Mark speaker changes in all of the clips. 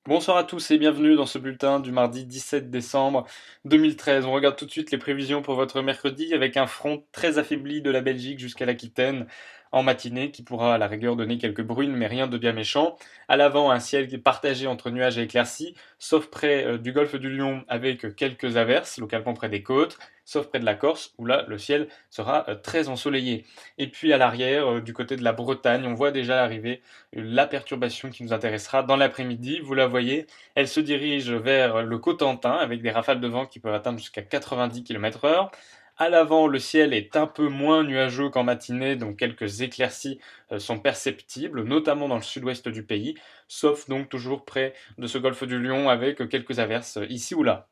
Speaker 1: Bonsoir à tous et bienvenue dans ce bulletin du mardi 17 décembre 2013. On regarde tout de suite les prévisions pour votre mercredi avec un front très affaibli de la Belgique jusqu'à l'Aquitaine en matinée qui pourra à la rigueur donner quelques bruines mais rien de bien méchant. À l'avant, un ciel qui est partagé entre nuages et éclaircies, sauf près du golfe du Lion avec quelques averses, localement près des côtes, sauf près de la Corse où là le ciel sera très ensoleillé. Et puis à l'arrière, du côté de la Bretagne, on voit déjà arriver la perturbation qui nous intéressera dans l'après-midi. Vous la voyez, elle se dirige vers le Cotentin avec des rafales de vent qui peuvent atteindre jusqu'à 90 km/h. À l'avant, le ciel est un peu moins nuageux qu'en matinée, donc quelques éclaircies sont perceptibles, notamment dans le sud-ouest du pays, sauf donc toujours près de ce golfe du Lion avec quelques averses ici ou là.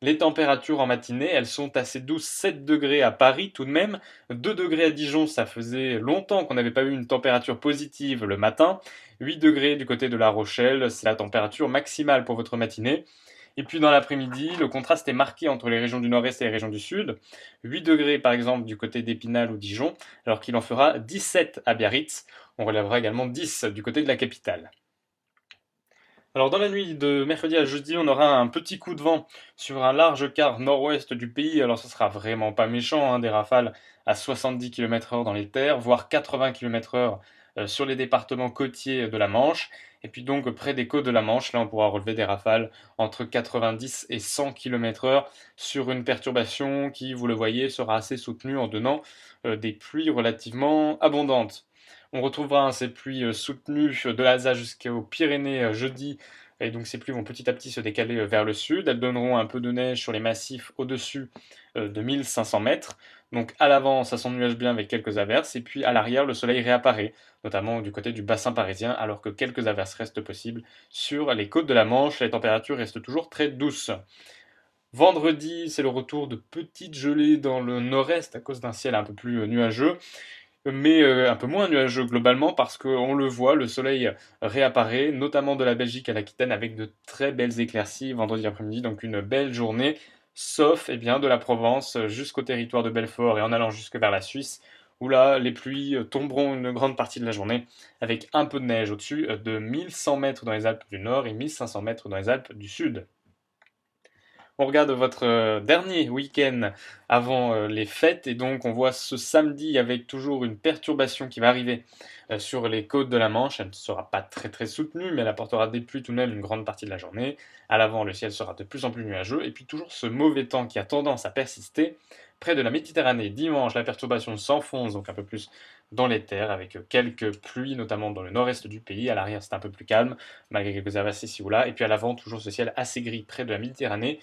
Speaker 1: Les températures en matinée, elles sont assez douces, 7 degrés à Paris tout de même, 2 degrés à Dijon, ça faisait longtemps qu'on n'avait pas eu une température positive le matin, 8 degrés du côté de La Rochelle, c'est la température maximale pour votre matinée. Et puis dans l'après-midi, le contraste est marqué entre les régions du nord-est et les régions du sud. 8 degrés par exemple du côté d'Épinal ou Dijon, alors qu'il en fera 17 à Biarritz. On relèvera également 10 du côté de la capitale. Alors dans la nuit de mercredi à jeudi, on aura un petit coup de vent sur un large quart nord-ouest du pays. Alors ce sera vraiment pas méchant, hein, des rafales à 70 km/h dans les terres, voire 80 km/h sur les départements côtiers de la Manche. Et puis donc près des côtes de la Manche, là on pourra relever des rafales entre 90 et 100 km/h sur une perturbation qui, vous le voyez, sera assez soutenue en donnant des pluies relativement abondantes. On retrouvera, hein, ces pluies soutenues de l'Alsace jusqu'aux Pyrénées jeudi, et donc ces pluies vont petit à petit se décaler vers le sud. Elles donneront un peu de neige sur les massifs au-dessus de 1500 mètres. Donc à l'avant, ça s'ennuage bien avec quelques averses, et puis à l'arrière, le soleil réapparaît, notamment du côté du bassin parisien, alors que quelques averses restent possibles sur les côtes de la Manche. Les températures restent toujours très douces. Vendredi, c'est le retour de petites gelées dans le nord-est à cause d'un ciel un peu plus nuageux, mais un peu moins nuageux globalement parce qu'on le voit, le soleil réapparaît, notamment de la Belgique à l'Aquitaine avec de très belles éclaircies vendredi après-midi, donc une belle journée, sauf eh bien, de la Provence jusqu'au territoire de Belfort et en allant jusque vers la Suisse, où là les pluies tomberont une grande partie de la journée avec un peu de neige au-dessus de 1100 mètres dans les Alpes du Nord et 1500 mètres dans les Alpes du Sud. On regarde votre dernier week-end avant les fêtes et donc on voit ce samedi avec toujours une perturbation qui va arriver sur les côtes de la Manche. Elle ne sera pas très très soutenue mais elle apportera des pluies tout de même une grande partie de la journée. À l'avant, le ciel sera de plus en plus nuageux et puis toujours ce mauvais temps qui a tendance à persister près de la Méditerranée. Dimanche, la perturbation s'enfonce donc un peu plus dans les terres avec quelques pluies notamment dans le nord-est du pays. À l'arrière, c'est un peu plus calme malgré quelques averses ici ou là. Et puis à l'avant, toujours ce ciel assez gris près de la Méditerranée.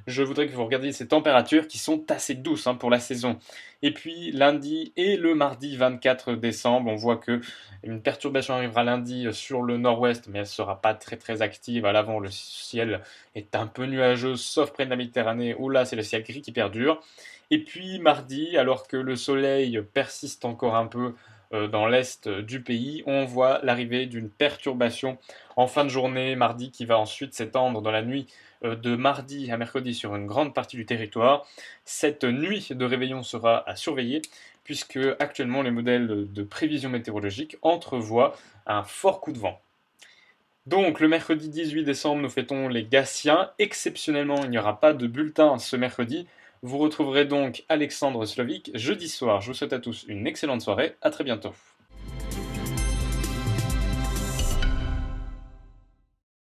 Speaker 1: Je voudrais que vous regardiez ces températures qui sont assez douces, hein, pour la saison. Et puis lundi et le mardi 24 décembre, on voit que une perturbation arrivera lundi sur le nord-ouest, mais elle ne sera pas très très active. À l'avant, le ciel est un peu nuageux, sauf près de la Méditerranée, où là c'est le ciel gris qui perdure. Et puis mardi, alors que le soleil persiste encore un peu dans l'est du pays, on voit l'arrivée d'une perturbation en fin de journée, mardi, qui va ensuite s'étendre dans la nuit de mardi à mercredi sur une grande partie du territoire. Cette nuit de réveillon sera à surveiller puisque actuellement les modèles de prévision météorologique entrevoient un fort coup de vent. Donc le mercredi 18 décembre, nous fêtons les Gassiens. Exceptionnellement, il n'y aura pas de bulletin ce mercredi. Vous retrouverez donc Alexandre Slovic jeudi soir. Je vous souhaite à tous une excellente soirée. À très bientôt.